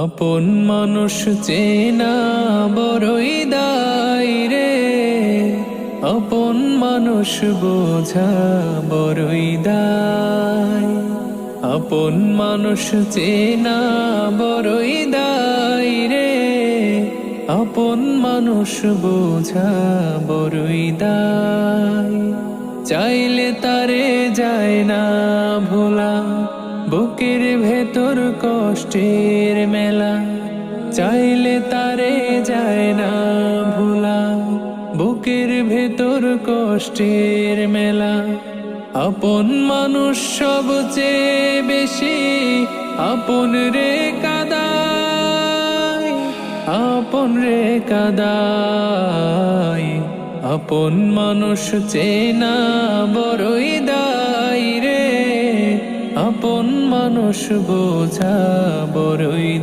আপন মানুষ চেনা বড়ই দায় রে, আপন মানুষ বোঝা বড়ই দায়। আপন মানুষ চেনা বড়ই দায় রে, আপন মানুষ বোঝা বড়ই দায়। চাইলে তারে যায় না ভোলা, বুকের ভেতর কষ্টের মেলা। চাইলে তারে যায় না ভোলা, বুকের ভেতর কষ্টের মেলা। আপন মানুষ সবচেয়ে বেশি আপন রে কাদায়, আপন রে কাদায়। আপন মানুষ চেনা বড়ই দায় রে, আপন মানুষ বোঝা বড়ই দায়।